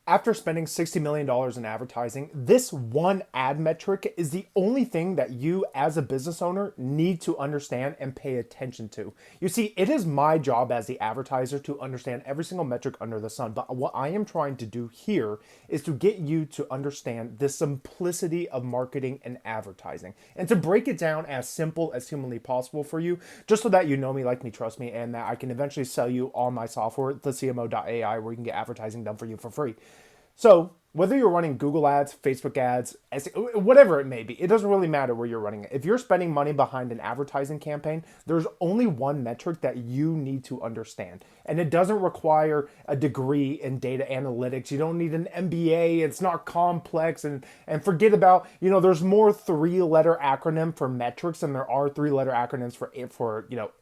After spending $60 million in advertising, this one ad metric is the only thing that you as a business owner need to understand and pay attention to. You see, it is my job as the advertiser to understand every single metric under the sun, but what I am trying to do here is to get you to understand the simplicity of marketing and advertising and to break it down as simple as humanly possible for you, just so that you know me, like me, trust me, and that I can eventually sell you all my software, thecmo.ai, where you can get advertising done for you for free. So whether you're running Google ads, Facebook ads, whatever it may be, it doesn't really matter where you're running it. If you're spending money behind an advertising campaign, there's only one metric that you need to understand. And it doesn't require a degree in data analytics. You don't need an MBA. It's not complex. And forget about, there's more three-letter acronym for metrics than there are three-letter acronyms for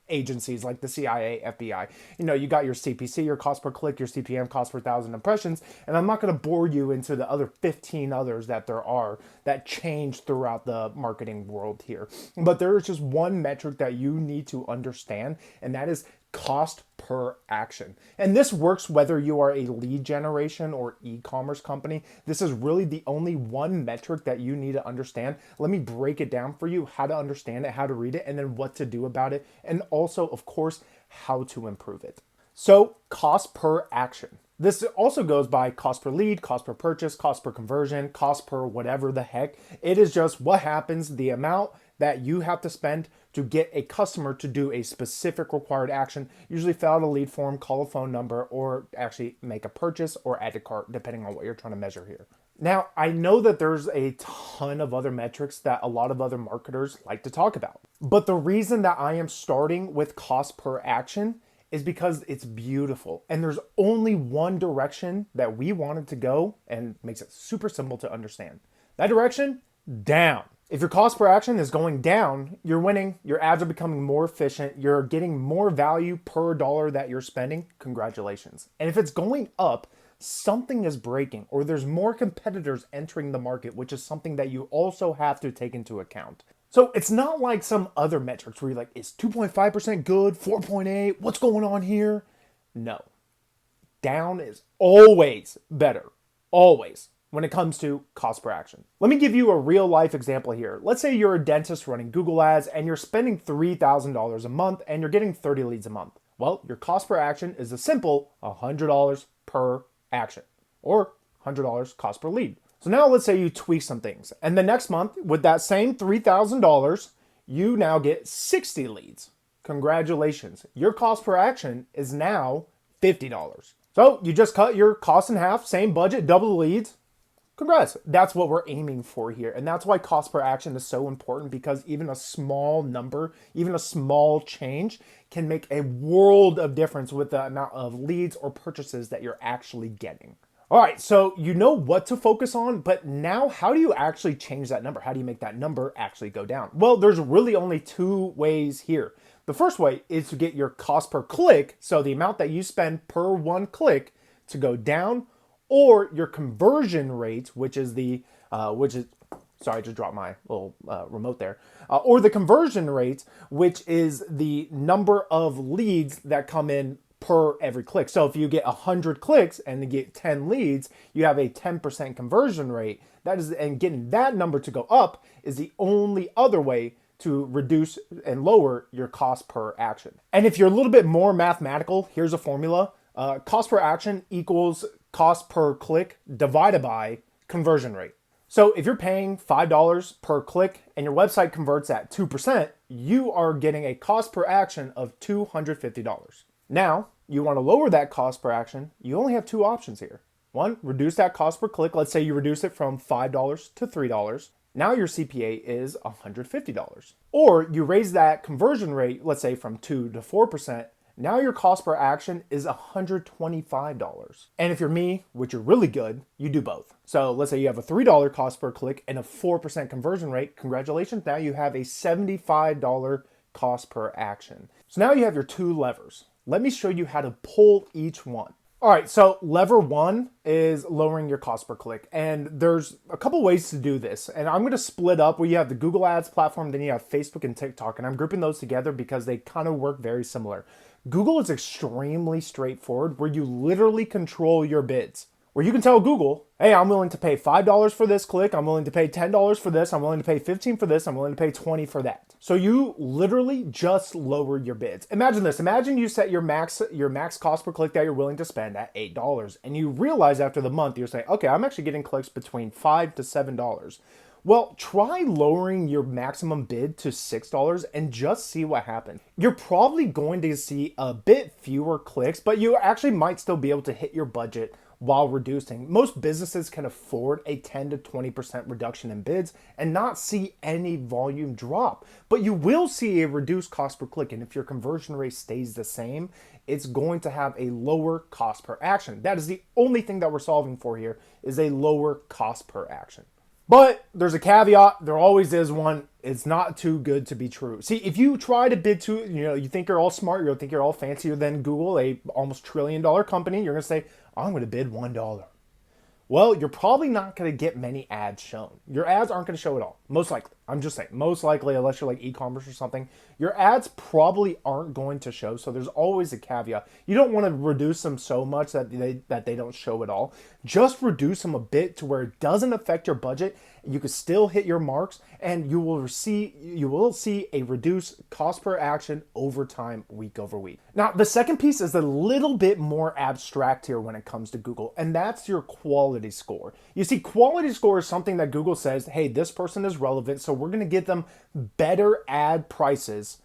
agencies like the CIA, FBI. You got your CPC, your cost per click, your CPM, cost per thousand impressions, and I'm not going to bore you into the other 15 others that there are that change throughout the marketing world here. But there is just one metric that you need to understand, and that is cost per action. And this works whether you are a lead generation or e-commerce company. This is really the only one metric that you need to understand. Let me break it down for you, how to understand it, how to read it, and then what to do about it. And also, of course, how to improve it. So cost per action. This also goes by cost per lead, cost per purchase, cost per conversion, cost per whatever the heck. It is just what happens, the amount that you have to spend to get a customer to do a specific required action, usually fill out a lead form, call a phone number, or actually make a purchase or add to cart, depending on what you're trying to measure here. Now, I know that there's a ton of other metrics that a lot of other marketers like to talk about, but the reason that I am starting with cost per action is because it's beautiful. And there's only one direction that we want it to go, and makes it super simple to understand. That direction, down. If your cost per action is going down, you're winning, your ads are becoming more efficient, you're getting more value per dollar that you're spending, congratulations. And if it's going up, something is breaking, or there's more competitors entering the market, which is something that you also have to take into account. So it's not like some other metrics where you're like, is 2.5% good, 4.8, what's going on here? No. Down is always better. Always. When it comes to cost per action. Let me give you a real life example here. Let's say you're a dentist running Google ads and you're spending $3,000 a month and you're getting 30 leads a month. Well, your cost per action is a simple $100 per action, or $100 cost per lead. So now let's say you tweak some things, and the next month with that same $3,000, you now get 60 leads. Congratulations. Your cost per action is now $50. So you just cut your cost in half, same budget, double the leads. Congrats. That's what we're aiming for here. And that's why cost per action is so important, because even a small number, even a small change can make a world of difference with the amount of leads or purchases that you're actually getting. All right, so you know what to focus on, but now how do you actually change that number? How do you make that number actually go down? Well, there's really only two ways here. The first way is to get your cost per click, so the amount that you spend per one click, to go down, or your conversion rate, sorry, I just dropped my little remote there, or the conversion rate, which is the number of leads that come in per every click. So if you get 100 clicks and you get 10 leads, you have a 10% conversion rate. And getting that number to go up is the only other way to reduce and lower your cost per action. And if you're a little bit more mathematical, here's a formula. Cost per action equals cost per click divided by conversion rate. So if you're paying $5 per click and your website converts at 2%, you are getting a cost per action of $250. Now, you want to lower that cost per action, you only have two options here. One, reduce that cost per click. Let's say you reduce it from $5 to $3. Now your CPA is $150. Or you raise that conversion rate, let's say from 2 to 4%. Now your cost per action is $125. And if you're me, which you're really good, you do both. So let's say you have a $3 cost per click and a 4% conversion rate. Congratulations, now you have a $75 cost per action. So now you have your two levers. Let me show you how to pull each one. All right, so lever one is lowering your cost per click. And there's a couple ways to do this. And I'm gonna split up where you have the Google Ads platform, then you have Facebook and TikTok. And I'm grouping those together because they kind of work very similar. Google is extremely straightforward, where you literally control your bids. where you can tell Google, hey, I'm willing to pay $5 for this click, I'm willing to pay $10 for this, I'm willing to pay $15 for this, I'm willing to pay $20 for that. So you literally just lower your bids. Imagine this. Imagine you set your max cost per click that you're willing to spend at $8, and you realize after the month you're saying, okay, I'm actually getting clicks between $5 to $7. Well, try lowering your maximum bid to $6 and just see what happens. You're probably going to see a bit fewer clicks, but you actually might still be able to hit your budget while reducing. Most businesses can afford a 10 to 20% reduction in bids and not see any volume drop, but you will see a reduced cost per click. And if your conversion rate stays the same, it's going to have a lower cost per action. That is the only thing that we're solving for here, is a lower cost per action. But there's a caveat. There always is one. It's not too good to be true. See, if you try to bid too, you think you're all smart, you think you're all fancier than Google, a almost $1 trillion company, you're going to say, I'm going to bid $1. Well, you're probably not going to get many ads shown. Your ads aren't going to show at all. Most likely. I'm just saying, most likely, unless you're like e-commerce or something, your ads probably aren't going to show. So there's always a caveat. You don't want to reduce them so much that they don't show at all. Just reduce them a bit to where it doesn't affect your budget. You can still hit your marks, and you will see a reduced cost per action over time, week over week. Now, the second piece is a little bit more abstract here when it comes to Google, and that's your quality score. You see, quality score is something that Google says, hey, this person is relevant, so we're going to give them better ad prices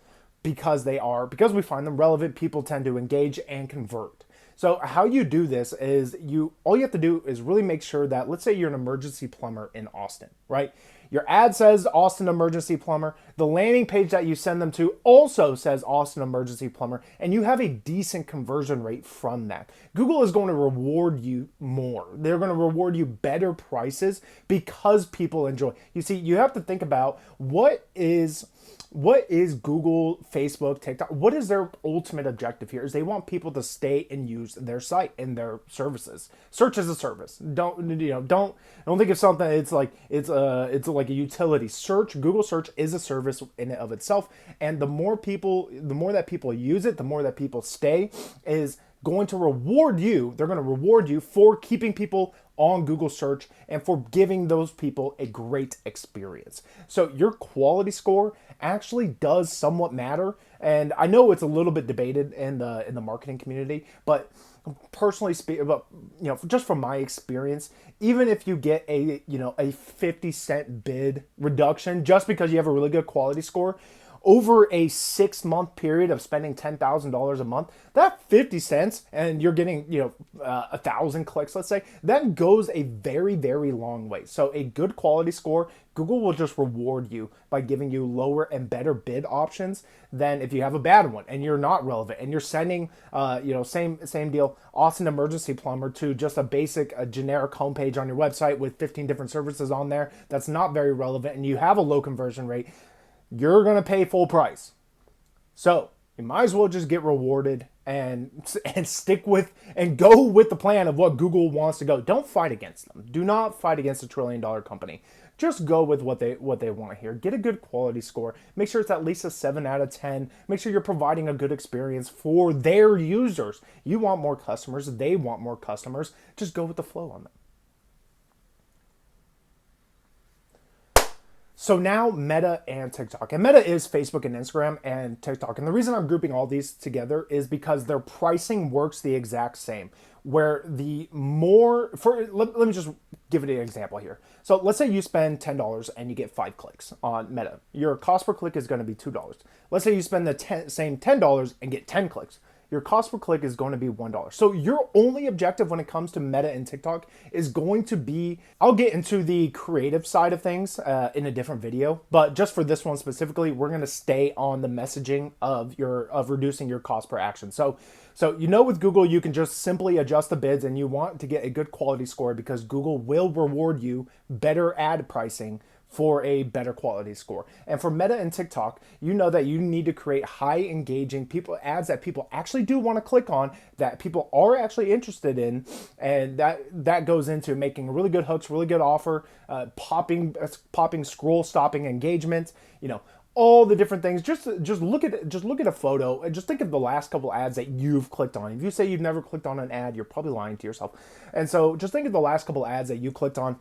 because we find them relevant. People tend to engage and convert. So how you do this is all you have to do is really make sure that, let's say you're an emergency plumber in Austin, right? Your ad says Austin Emergency Plumber. The landing page that you send them to also says Austin Emergency Plumber, and you have a decent conversion rate from that. Google is going to reward you more. They're going to reward you better prices because people enjoy. You see, you have to think about what is Google, Facebook, TikTok, what is their ultimate objective here? Is they want people to stay and use their site and their services. Search is a service. Don't think of something. It's like a utility. Google Search is a service in and of itself. And the more that people use it, the more that people stay, is going to reward you. They're going to reward you for keeping people on Google Search and for giving those people a great experience. So your quality score actually does somewhat matter. And I know it's a little bit debated in the marketing community, but personally speaking, just from my experience, even if you get a 50-cent bid reduction just because you have a really good quality score, over a 6-month period of spending $10,000 a month, that 50 cents, and you're getting 1,000 clicks, let's say, that goes a very, very long way. So a good quality score, Google will just reward you by giving you lower and better bid options than if you have a bad one and you're not relevant and you're sending same deal, Austin Emergency Plumber, to just a generic homepage on your website with 15 different services on there that's not very relevant, and you have a low conversion rate. You're going to pay full price. So you might as well just get rewarded and stick with and go with the plan of what Google wants to go. Don't fight against them. Do not fight against a $1 trillion company. Just go with what they want to hear. Get a good quality score. Make sure it's at least a 7 out of 10. Make sure you're providing a good experience for their users. You want more customers. They want more customers. Just go with the flow on them. So now Meta and TikTok. And Meta is Facebook and Instagram and TikTok. And the reason I'm grouping all these together is because their pricing works the exact same. Where let me just give it an example here. So let's say you spend $10 and you get 5 clicks on Meta. Your cost per click is going to be $2. Let's say you spend the same $10 and get 10 clicks. Your cost per click is going to be $1. So your only objective when it comes to Meta and TikTok is going to be, I'll get into the creative side of things in a different video, but just for this one specifically, we're going to stay on the messaging of reducing your cost per action. So with Google, you can just simply adjust the bids, and you want to get a good quality score because Google will reward you better ad pricing for a better quality score. And for Meta and TikTok, you know that you need to create high engaging ads that people actually do want to click on, that people are actually interested in, and that goes into making really good hooks, really good offer, popping scroll stopping engagement, all the different things. Just look at a photo and just think of the last couple ads that you've clicked on. If you say you've never clicked on an ad, you're probably lying to yourself. And so just think of the last couple ads that you clicked on.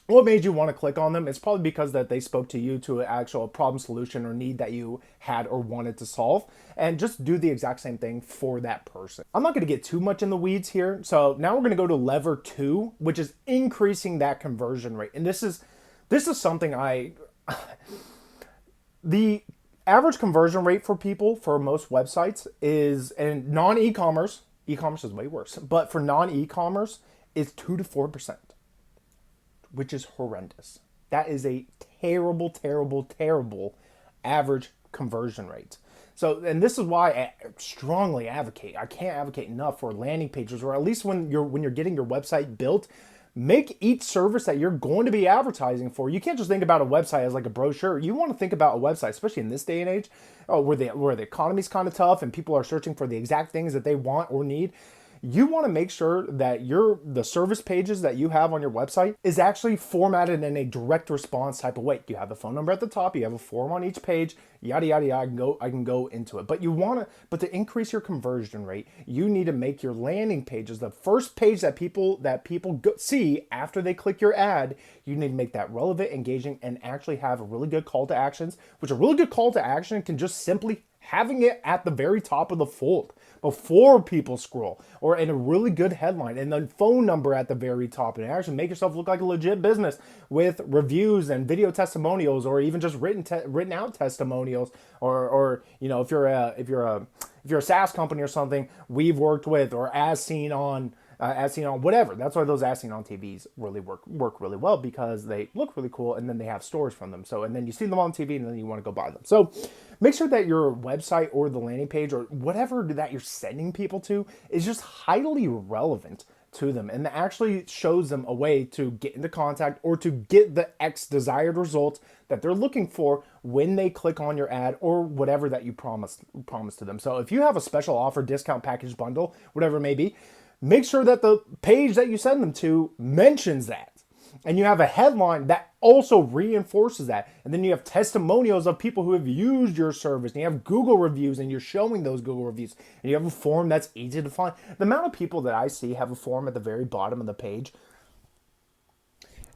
What made you want to click on them? It's probably because that they spoke to you to an actual problem solution or need that you had or wanted to solve. And just do the exact same thing for that person. I'm not going to get too much in the weeds here. So now we're going to go to lever 2, which is increasing that conversion rate. And this is something the average conversion rate for people for most websites is, and non-e-commerce, e-commerce is way worse, but for non-e-commerce is 2 to 4%, which is horrendous. That is a terrible, terrible, terrible average conversion rate. So, and this is why I strongly advocate, I can't advocate enough for landing pages, or at least when you're getting your website built, make each service that you're going to be advertising for. You can't just think about a website as like a brochure. You want to think about a website, especially in this day and age, where the economy's kind of tough and people are searching for the exact things that they want or need. You want to make sure that the service pages that you have on your website is actually formatted in a direct response type of way. You have the phone number at the top, you have a form on each page, yada yada yada. I can go into it. But to increase your conversion rate, you need to make your landing pages the first page that people see after they click your ad. You need to make that relevant, engaging, and actually have a really good call to actions, which a really good call to action can just simply having it at the very top of the fold before people scroll, or in a really good headline, and then phone number at the very top, and actually make yourself look like a legit business with reviews and video testimonials, or even just written out testimonials, or if you're a SaaS company or something we've worked with, or as seen on whatever. That's why those as seen on TVs really work really well, because they look really cool and then they have stories from them. So, and then you see them on TV and then you want to go buy them. So make sure that your website or the landing page or whatever that you're sending people to is just highly relevant to them, and that actually shows them a way to get into contact or to get the X desired result that they're looking for when they click on your ad or whatever that you promised to them. So if you have a special offer, discount, package, bundle, whatever it may be, make sure that the page that you send them to mentions that. And you have a headline that also reinforces that. And then you have testimonials of people who have used your service. And you have Google reviews, and you're showing those Google reviews. And you have a form that's easy to find. The amount of people that I see have a form at the very bottom of the page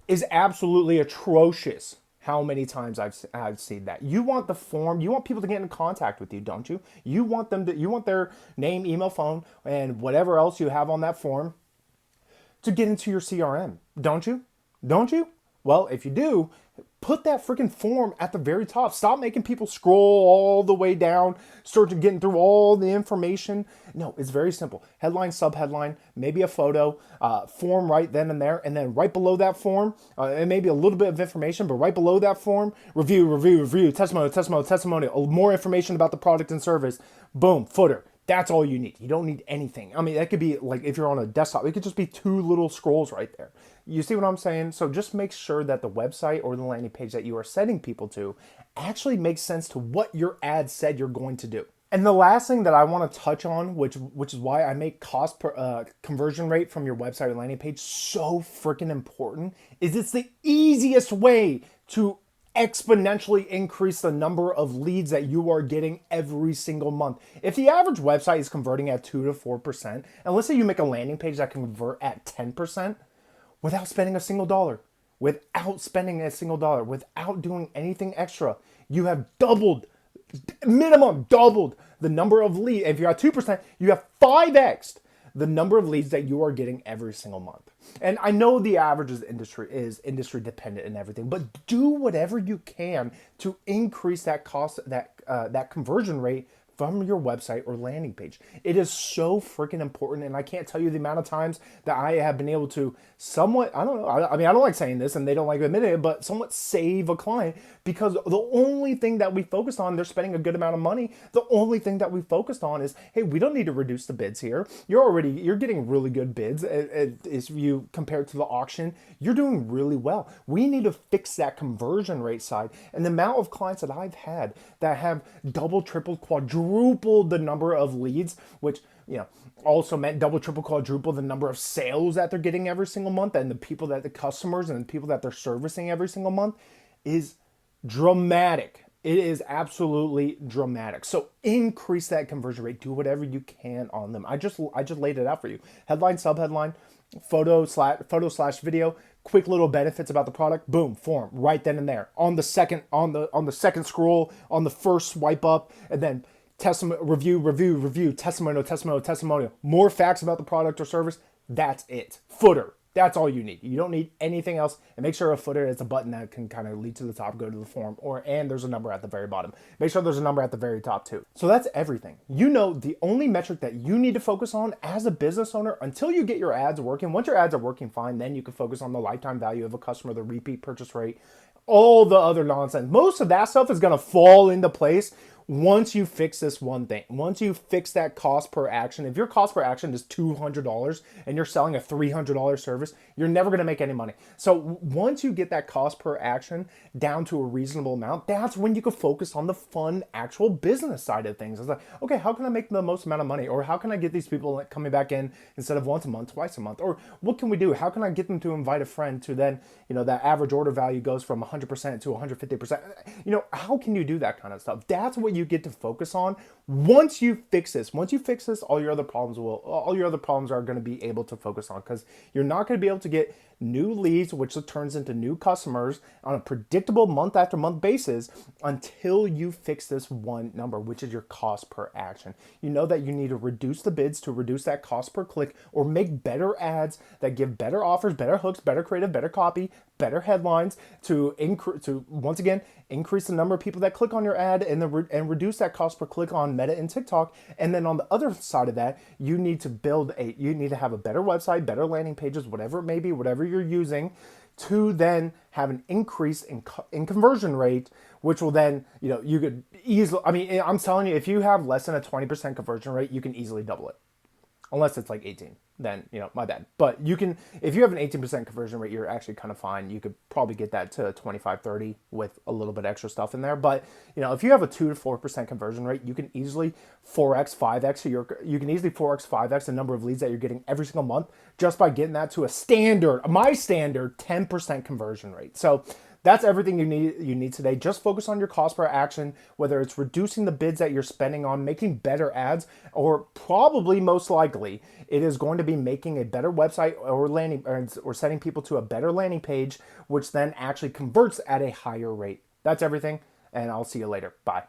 is absolutely atrocious. How many times I've seen that. You want the form, you want people to get in contact with you, don't you? You want their name, email, phone, and whatever else you have on that form to get into your CRM, don't you? Don't you? Well, if you do, put that freaking form at the very top. Stop making people scroll all the way down, start getting through all the information. No, it's very simple. Headline, subheadline, maybe a photo, form right then and there, and then right below that form, and maybe a little bit of information, but right below that form, review, testimonial, more information about the product and service. Boom, footer. That's all you need. You don't need anything. I mean, that could be like, if you're on a desktop, it could just be 2 little scrolls right there. You see what I'm saying? So just make sure that the website or the landing page that you are sending people to actually makes sense to what your ad said you're going to do. And the last thing that I want to touch on, which is why I make cost per conversion rate from your website or landing page so freaking important, is it's the easiest way to exponentially increase the number of leads that you are getting every single month. If the average website is converting at 2 to 4%, and let's say you make a landing page that can convert at 10% without spending a single dollar, without doing anything extra, you have minimum doubled the number of leads. If you're at 2%, you have 5x the number of leads that you are getting every single month. And I know the average is industry dependent and everything, but do whatever you can to increase that cost, that conversion rate from your website or landing page. It is so freaking important, and I can't tell you the amount of times that I have been able to somewhat, I don't know, I mean, I don't like saying this and they don't like admitting it, but somewhat save a client, because the only thing that we focused on, they're spending a good amount of money. The only thing that we focused on is, hey, we don't need to reduce the bids here. You're getting really good bids. If you compare it to the auction, you're doing really well. We need to fix that conversion rate side. And the amount of clients that I've had that have double, triple, quadrupled the number of leads, which, also meant double, triple, quadruple the number of sales that they're getting every single month, and the customers and the people that they're servicing every single month, is dramatic. It is absolutely dramatic. So increase that conversion rate. Do whatever you can on them. I just laid it out for you. Headline, subheadline, photo slash video. Quick little benefits about the product. Boom, form right then and there. On the second scroll, on the first swipe up, and then testimony, review, testimonial. More facts about the product or service. That's it. Footer. That's all you need. You don't need anything else. And make sure a footer is a button that can kind of lead to the top, go to the form, and there's a number at the very bottom. Make sure there's a number at the very top too. So that's everything. You know, the only metric that you need to focus on as a business owner until you get your ads working. Once your ads are working fine, then you can focus on the lifetime value of a customer, the repeat purchase rate, all the other nonsense. Most of that stuff is going to fall into place once you fix this one thing. Once you fix that cost per action. If your cost per action is $200 and you're selling a $300 service, you're never going to make any money. So once you get that cost per action down to a reasonable amount, that's when you can focus on the fun actual business side of things. It's like, okay, how can I make the most amount of money? Or how can I get these people coming back in instead of once a month, twice a month? Or what can we do? How can I get them to invite a friend to then, that average order value goes from 100% to 150%? How can you do that kind of stuff? That's what you get to focus on once you fix this. Once you fix this, all your other problems are going to be able to focus on, because you're not going to be able to get new leads, which turns into new customers on a predictable month after month basis until you fix this one number, which is your cost per action. You know that you need to reduce the bids to reduce that cost per click, or make better ads that give better offers, better hooks, better creative, better copy, better headlines to once again increase the number of people that click on your ad, and reduce that cost per click on Meta and TikTok. And then on the other side of that, you need to have a better website, better landing pages, whatever it may be, whatever you're using, to then have an increase in conversion rate, which will then, you could easily, I'm telling you, if you have less than a 20% conversion rate, you can easily double it. Unless it's like 18, then, my bad. But if you have an 18% conversion rate, you're actually kind of fine. You could probably get that to 25, 30 with a little bit extra stuff in there. But, if you have a 2 to 4% conversion rate, you can easily 4x, 5x, you can easily 4x, 5x the number of leads that you're getting every single month just by getting that to my standard 10% conversion rate. So that's everything you need today. Just focus on your cost per action, whether it's reducing the bids that you're spending on making better ads, or probably most likely it is going to be making a better website or sending people to a better landing page, which then actually converts at a higher rate. That's everything, and I'll see you later. Bye.